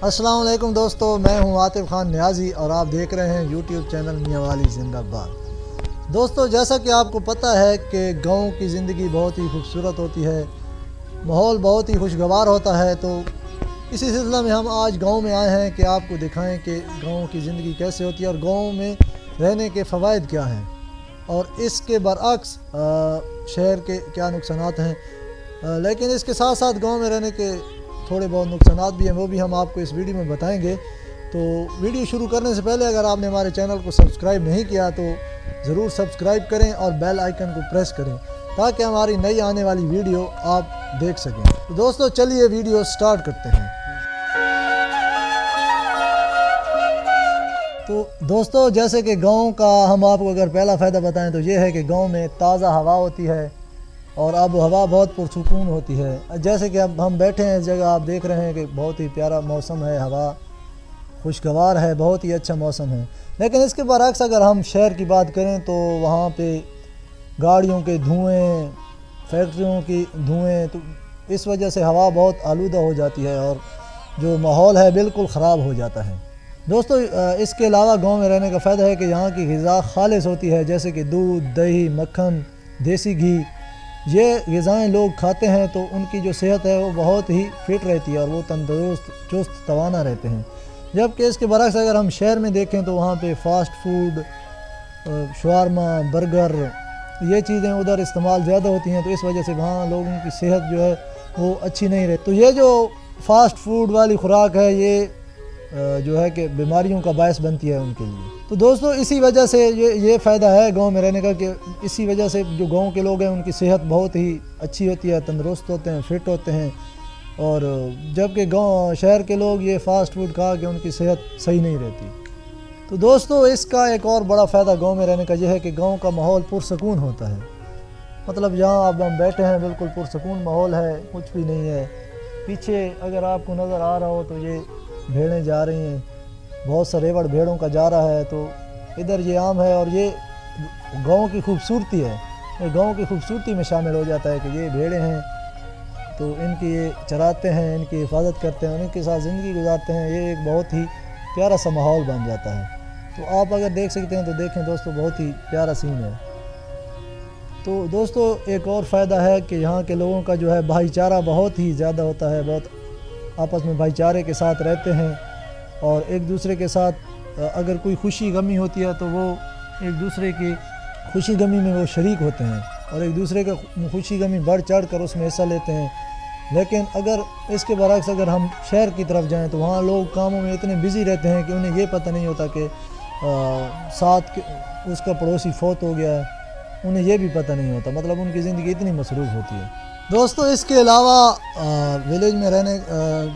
السلام علیکم دوستو، میں ہوں عاطف خان نیازی اور آپ دیکھ رہے ہیں یوٹیوب چینل میاں والی زندہ باد۔ دوستو، جیسا کہ آپ کو پتہ ہے کہ گاؤں کی زندگی بہت ہی خوبصورت ہوتی ہے، ماحول بہت ہی خوشگوار ہوتا ہے، تو اسی سلسلہ میں ہم آج گاؤں میں آئے ہیں کہ آپ کو دکھائیں کہ گاؤں کی زندگی کیسے ہوتی ہے اور گاؤں میں رہنے کے فوائد کیا ہیں اور اس کے برعکس شہر کے کیا نقصانات ہیں۔ لیکن اس کے ساتھ ساتھ گاؤں میں رہنے کے تھوڑے بہت نقصانات بھی ہیں، وہ بھی ہم آپ کو اس ویڈیو میں بتائیں گے۔ تو ویڈیو شروع کرنے سے پہلے اگر آپ نے ہمارے چینل کو سبسکرائب نہیں کیا تو ضرور سبسکرائب کریں اور بیل آئیکن کو پریس کریں تاکہ ہماری نئی آنے والی ویڈیو آپ دیکھ سکیں۔ تو دوستو چلیے ویڈیو سٹارٹ کرتے ہیں۔ تو دوستو، جیسے کہ گاؤں کا ہم آپ کو اگر پہلا فائدہ بتائیں تو یہ ہے کہ گاؤں میں تازہ ہوا ہوتی ہے اور آب و ہوا بہت پرسکون ہوتی ہے۔ جیسے کہ اب ہم بیٹھے ہیں اس جگہ، آپ دیکھ رہے ہیں کہ بہت ہی پیارا موسم ہے، ہوا خوشگوار ہے، بہت ہی اچھا موسم ہے۔ لیکن اس کے برعکس اگر ہم شہر کی بات کریں تو وہاں پہ گاڑیوں کے دھوئیں، فیکٹریوں کی دھوئیں، تو اس وجہ سے ہوا بہت آلودہ ہو جاتی ہے اور جو ماحول ہے بالکل خراب ہو جاتا ہے۔ دوستو، اس کے علاوہ گاؤں میں رہنے کا فائدہ ہے کہ یہاں کی غذا خالص ہوتی ہے، جیسے کہ دودھ، دہی، مکھن، دیسی گھی۔ یہ غذائیں لوگ کھاتے ہیں تو ان کی جو صحت ہے وہ بہت ہی فٹ رہتی ہے اور وہ تندرست، چست، توانا رہتے ہیں۔ جبکہ اس کے برعکس اگر ہم شہر میں دیکھیں تو وہاں پہ فاسٹ فوڈ، شاورما، برگر، یہ چیزیں ادھر استعمال زیادہ ہوتی ہیں، تو اس وجہ سے وہاں لوگوں کی صحت جو ہے وہ اچھی نہیں رہتی۔ تو یہ جو فاسٹ فوڈ والی خوراک ہے یہ جو ہے کہ بیماریوں کا باعث بنتی ہے ان کے لیے۔ تو دوستو اسی وجہ سے یہ فائدہ ہے گاؤں میں رہنے کا کہ اسی وجہ سے جو گاؤں کے لوگ ہیں ان کی صحت بہت ہی اچھی ہوتی ہے، تندرست ہوتے ہیں، فٹ ہوتے ہیں، اور جبکہ شہر کے لوگ یہ فاسٹ فوڈ کھا کے ان کی صحت صحیح نہیں رہتی۔ تو دوستو اس کا ایک اور بڑا فائدہ گاؤں میں رہنے کا یہ ہے کہ گاؤں کا ماحول پرسکون ہوتا ہے۔ مطلب جہاں اب ہم بیٹھے ہیں بالکل پرسکون ماحول ہے، کچھ بھی نہیں ہے۔ پیچھے اگر آپ کو نظر آ رہا ہو تو یہ بھیڑیں جا رہی ہیں، بہت سا ریوڑ بھیڑوں کا جا رہا ہے، تو ادھر یہ عام ہے اور یہ گاؤں کی خوبصورتی ہے، یہ گاؤں کی خوبصورتی میں شامل ہو جاتا ہے کہ یہ بھیڑیں ہیں تو ان کی یہ چراتے ہیں، ان کی حفاظت کرتے ہیں اور ان کے ساتھ زندگی گزارتے ہیں۔ یہ ایک بہت ہی پیارا سا ماحول بن جاتا ہے۔ تو آپ اگر دیکھ سکتے ہیں تو دیکھیں دوستو، بہت ہی پیارا سین ہے۔ تو دوستو ایک اور فائدہ ہے کہ یہاں کے لوگوں کا جو ہے بھائی چارہ بہت ہی زیادہ ہوتا ہے، بہت آپس میں بھائی چارے کے ساتھ رہتے ہیں اور ایک دوسرے کے ساتھ اگر کوئی خوشی غمی ہوتی ہے تو وہ ایک دوسرے کی خوشی غمی میں وہ شریک ہوتے ہیں اور ایک دوسرے کا خوشی غمی بڑھ چڑھ کر اس میں حصہ لیتے ہیں۔ لیکن اگر اس کے برعکس اگر ہم شہر کی طرف جائیں تو وہاں لوگ کاموں میں اتنے بزی رہتے ہیں کہ انہیں یہ پتہ نہیں ہوتا کہ ساتھ اس کا پڑوسی فوت ہو گیا ہے، انہیں یہ بھی پتہ نہیں ہوتا، مطلب ان کی زندگی اتنی مصروف ہوتی ہے۔ دوستو اس کے علاوہ ویلیج میں رہنے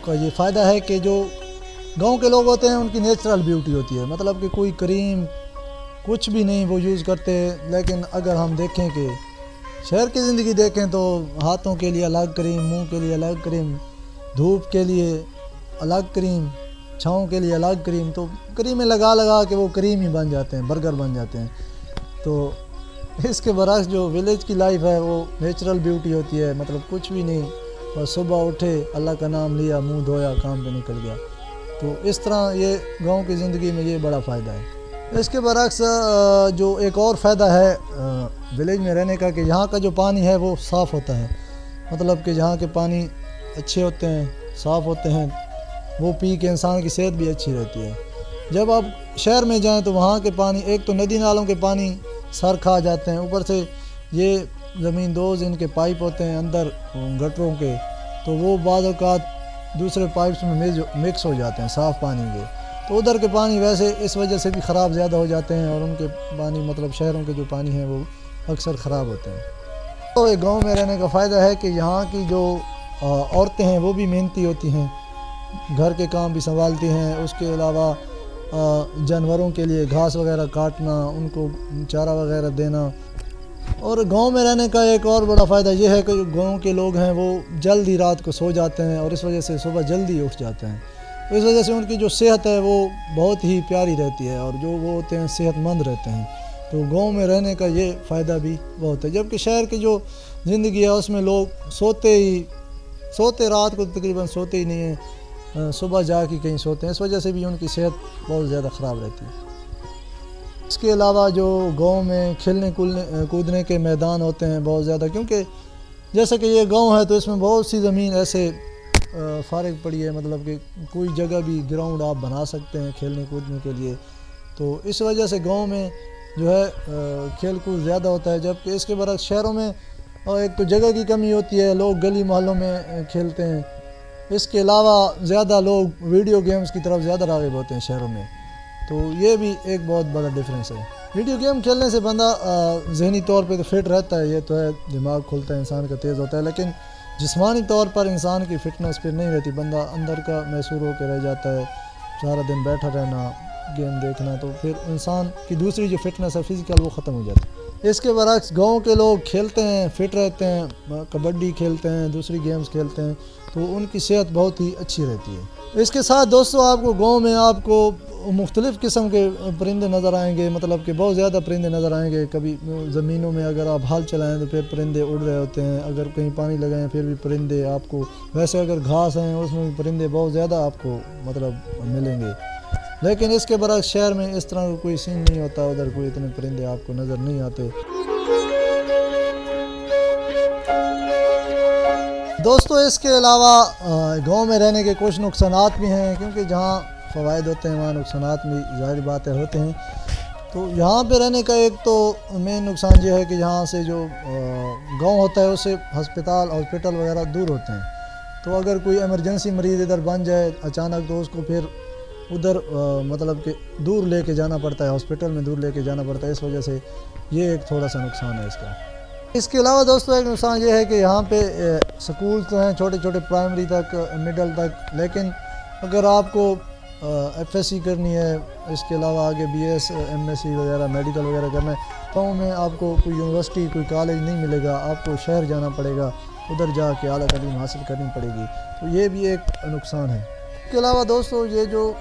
کا یہ فائدہ ہے کہ جو گاؤں کے لوگ ہوتے ہیں ان کی نیچرل بیوٹی ہوتی ہے، مطلب کہ کوئی کریم کچھ بھی نہیں وہ یوز کرتے۔ لیکن اگر ہم دیکھیں کہ شہر کی زندگی دیکھیں تو ہاتھوں کے لیے الگ کریم، منہ کے لیے الگ کریم، دھوپ کے لیے الگ کریم، چھاؤں کے لیے الگ کریم، تو کریمیں لگا لگا کے وہ کریم ہی بن جاتے ہیں، برگر بن جاتے ہیں۔ تو اس کے برعکس جو ویلیج کی لائف ہے وہ نیچرل بیوٹی ہوتی ہے، مطلب کچھ بھی نہیں، بس صبح اٹھے، اللہ کا نام لیا، منہ دھویا، کام پہ نکل گیا۔ تو اس طرح یہ گاؤں کی زندگی میں یہ بڑا فائدہ ہے۔ اس کے برعکس جو ایک اور فائدہ ہے ویلیج میں رہنے کا کہ یہاں کا جو پانی ہے وہ صاف ہوتا ہے، مطلب کہ یہاں کے پانی اچھے ہوتے ہیں، صاف ہوتے ہیں، وہ پی کے انسان کی صحت بھی اچھی رہتی ہے۔ جب آپ شہر میں جائیں تو وہاں کے پانی، ایک تو ندی نالوں کے پانی سر کھا جاتے ہیں، اوپر سے یہ زمین دوز ان کے پائپ ہوتے ہیں اندر گٹروں کے، تو وہ بعض اوقات دوسرے پائپس میں مکس ہو جاتے ہیں صاف پانی کے، تو ادھر کے پانی ویسے اس وجہ سے بھی خراب زیادہ ہو جاتے ہیں اور ان کے پانی، مطلب شہروں کے جو پانی ہیں وہ اکثر خراب ہوتے ہیں۔ تو ایک گاؤں میں رہنے کا فائدہ ہے کہ یہاں کی جو عورتیں ہیں وہ بھی محنتی ہوتی ہیں، گھر کے کام بھی سنبھالتی ہیں، اس کے علاوہ جانوروں کے لیے گھاس وغیرہ کاٹنا، ان کو چارہ وغیرہ دینا۔ اور گاؤں میں رہنے کا ایک اور بڑا فائدہ یہ ہے کہ گاؤں کے لوگ ہیں وہ جلد ہی رات کو سو جاتے ہیں اور اس وجہ سے صبح جلدی اٹھ جاتے ہیں، اس وجہ سے ان کی جو صحت ہے وہ بہت ہی پیاری رہتی ہے اور جو وہ ہوتے ہیں صحت مند رہتے ہیں۔ تو گاؤں میں رہنے کا یہ فائدہ بھی بہت ہے۔ جبکہ شہر کی جو زندگی ہے اس میں لوگ سوتے رات کو تقریباً سوتے ہی نہیں ہیں، صبح جا کے کہیں سوتے ہیں، اس وجہ سے بھی ان کی صحت بہت زیادہ خراب رہتی ہے۔ اس کے علاوہ جو گاؤں میں کھیلنے کودنے کے میدان ہوتے ہیں بہت زیادہ، کیونکہ جیسا کہ یہ گاؤں ہے تو اس میں بہت سی زمین ایسے فارغ پڑی ہے، مطلب کہ کوئی جگہ بھی گراؤنڈ آپ بنا سکتے ہیں کھیلنے کودنے کے لیے، تو اس وجہ سے گاؤں میں جو ہے کھیل کود زیادہ ہوتا ہے، جبکہ اس کے برعکس شہروں میں ایک تو جگہ کی کمی ہوتی ہے، لوگ گلی محلوں میں کھیلتے ہیں، اس کے علاوہ زیادہ لوگ ویڈیو گیمز کی طرف زیادہ راغب ہوتے ہیں شہروں میں، تو یہ بھی ایک بہت بڑا ڈفرینس ہے۔ ویڈیو گیم کھیلنے سے بندہ ذہنی طور پہ تو فٹ رہتا ہے، یہ تو ہے، دماغ کھلتا ہے، انسان کا تیز ہوتا ہے، لیکن جسمانی طور پر انسان کی فٹنس پھر نہیں رہتی، بندہ اندر کا محصور ہو کے رہ جاتا ہے، سارا دن بیٹھا رہنا، گیم دیکھنا، تو پھر انسان کی دوسری جو فٹنس ہے فزیکل وہ ختم ہو جاتی ہے۔ اس کے برعکس گاؤں کے لوگ کھیلتے ہیں، فٹ رہتے ہیں، کبڈی کھیلتے ہیں، دوسری گیمز کھیلتے ہیں، تو ان کی صحت بہت ہی اچھی رہتی ہے۔ اس کے ساتھ دوستو آپ کو گاؤں میں آپ کو مختلف قسم کے پرندے نظر آئیں گے، مطلب کہ بہت زیادہ پرندے نظر آئیں گے، کبھی زمینوں میں اگر آپ ہل چلائیں تو پھر پرندے اڑ رہے ہوتے ہیں، اگر کہیں پانی لگائیں پھر بھی پرندے آپ کو، ویسے اگر گھاس ہیں اس میں بھی پرندے بہت زیادہ آپ کو مطلب ملیں گے، لیکن اس کے برعکس شہر میں اس طرح کا کوئی سین نہیں ہوتا، ادھر کوئی اتنے پرندے آپ کو نظر نہیں آتے۔ دوستو اس کے علاوہ گاؤں میں رہنے کے کچھ نقصانات بھی ہیں، کیونکہ جہاں فوائد ہوتے ہیں وہاں نقصانات بھی ظاہر باتیں ہوتے ہیں۔ تو یہاں پہ رہنے کا ایک تو مین نقصان یہ ہے کہ یہاں سے جو گاؤں ہوتا ہے اس سے ہاسپٹل وغیرہ دور ہوتے ہیں، تو اگر کوئی ایمرجنسی مریض ادھر بن جائے اچانک تو اس کو پھر ادھر مطلب کہ دور لے کے جانا پڑتا ہے، ہاسپٹل میں دور لے کے جانا پڑتا ہے، اس وجہ سے یہ ایک تھوڑا سا نقصان ہے اس کا۔ اس کے علاوہ دوستو ایک نقصان یہ ہے کہ یہاں پہ سکول تو ہیں چھوٹے چھوٹے پرائمری تک، مڈل تک، لیکن اگر آپ کو ایف ایس سی کرنی ہے، اس کے علاوہ آگے B S M S C وغیرہ میڈیکل وغیرہ کرنا ہے، گاؤں میں آپ کو کوئی یونیورسٹی کوئی کالج نہیں ملے گا، آپ کو شہر جانا پڑے گا، ادھر جا کے اعلیٰ تعلیم حاصل کرنی پڑے گی، تو یہ بھی ایک نقصان ہے۔ اس کے علاوہ دوستو یہ جو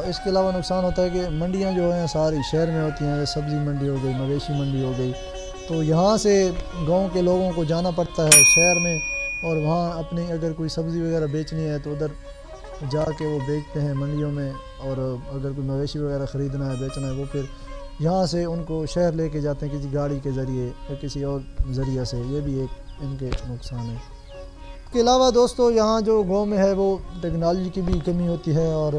اس کے علاوہ نقصان ہوتا ہے کہ منڈیاں جو ہیں ساری شہر میں ہوتی ہیں، سبزی منڈی ہو گئی، مویشی منڈی ہو گئی، تو یہاں سے گاؤں کے لوگوں کو جانا پڑتا ہے شہر میں، اور وہاں اپنی اگر کوئی سبزی وغیرہ بیچنی ہے تو ادھر جا کے وہ بیچتے ہیں منڈیوں میں، اور اگر کوئی مویشی وغیرہ خریدنا ہے بیچنا ہے وہ پھر یہاں سے ان کو شہر لے کے جاتے ہیں کسی گاڑی کے ذریعے یا کسی اور ذریعہ سے، یہ بھی ایک ان کے نقصان ہے۔ اس کے علاوہ دوستو یہاں جو گاؤں میں ہے وہ ٹیکنالوجی کی بھی کمی ہوتی ہے، اور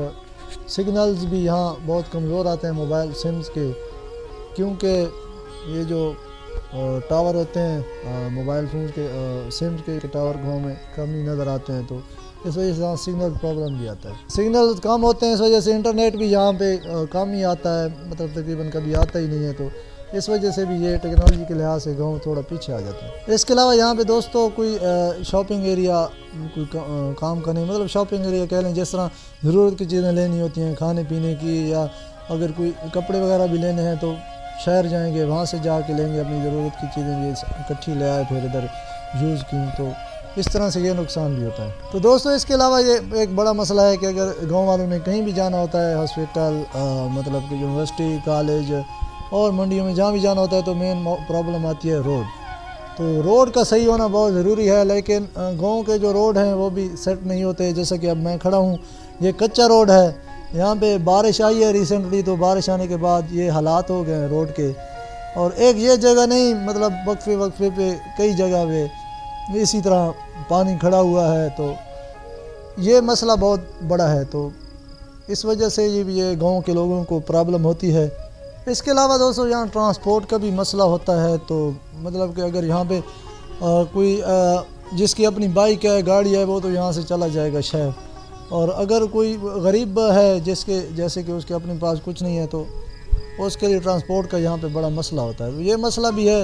سگنلز بھی یہاں بہت کمزور آتے ہیں موبائل سمز کے، کیونکہ یہ جو ٹاور ہوتے ہیں موبائل فون کے سمز کے ٹاور گاؤں میں کم ہی نظر آتے ہیں، تو اس وجہ سے سگنل پرابلم بھی آتا ہے، سگنل کم ہوتے ہیں، اس وجہ سے انٹرنیٹ بھی یہاں پہ کم ہی آتا ہے، مطلب تقریباً کبھی آتا ہی نہیں ہے، تو اس وجہ سے بھی یہ ٹیکنالوجی کے لحاظ سے گاؤں تھوڑا پیچھے آ جاتا ہے۔ اس کے علاوہ یہاں پہ دوستو کوئی شاپنگ ایریا کوئی کام کرنے، مطلب شاپنگ ایریا کہہ لیں، جس طرح ضرورت کی چیزیں لینی ہوتی ہیں کھانے پینے کی، یا اگر کوئی کپڑے وغیرہ بھی لینے ہیں تو شہر جائیں گے، وہاں سے جا کے لیں گے اپنی ضرورت کی چیزیں، یہ اکٹھی لے آئے پھر ادھر یوز کی، تو اس طرح سے یہ نقصان بھی ہوتا ہے۔ تو دوستو اس کے علاوہ یہ ایک بڑا مسئلہ ہے کہ اگر گاؤں والوں نے کہیں بھی جانا ہوتا ہے، ہاسپٹل مطلب کہ یونیورسٹی کالج اور منڈیوں میں جہاں بھی جانا ہوتا ہے، تو مین پرابلم آتی ہے روڈ، تو روڈ کا صحیح ہونا بہت ضروری ہے، لیکن گاؤں کے جو روڈ ہیں وہ بھی سیٹ نہیں ہوتے، جیسا کہ اب میں کھڑا ہوں یہ کچا روڈ ہے، یہاں پہ بارش آئی ہے ریسنٹلی، تو بارش آنے کے بعد یہ حالات ہو گئے ہیں روڈ کے، اور ایک یہ جگہ نہیں، مطلب وقفے پہ کئی جگہ پہ اسی طرح پانی کھڑا ہوا ہے، تو یہ مسئلہ بہت بڑا ہے، تو اس وجہ سے یہ گاؤں کے لوگوں کو پرابلم ہوتی ہے۔ اس کے علاوہ دوستو یہاں ٹرانسپورٹ کا بھی مسئلہ ہوتا ہے، تو مطلب کہ اگر یہاں پہ کوئی جس کی اپنی بائک ہے گاڑی ہے وہ تو یہاں سے چلا جائے گا شہر، اور اگر کوئی غریب ہے جیسے کہ اس کے اپنے پاس کچھ نہیں ہے تو اس کے لیے ٹرانسپورٹ کا یہاں پہ بڑا مسئلہ ہوتا ہے، یہ مسئلہ بھی ہے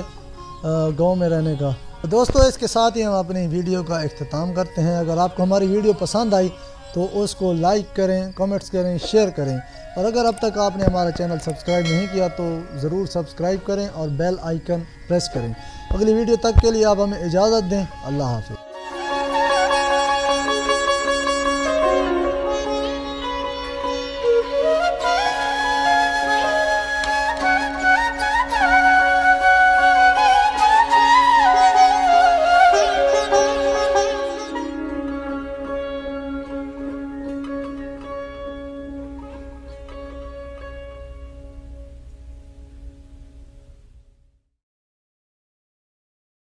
گاؤں میں رہنے کا۔ دوستو اس کے ساتھ ہی ہم اپنی ویڈیو کا اختتام کرتے ہیں۔ اگر آپ کو ہماری ویڈیو پسند آئی تو اس کو لائک کریں، کمنٹس کریں، شیئر کریں، اور اگر اب تک آپ نے ہمارا چینل سبسکرائب نہیں کیا تو ضرور سبسکرائب کریں اور بیل آئیکن پریس کریں۔ اگلی ویڈیو تک کے لیے آپ ہمیں اجازت دیں، اللہ حافظ۔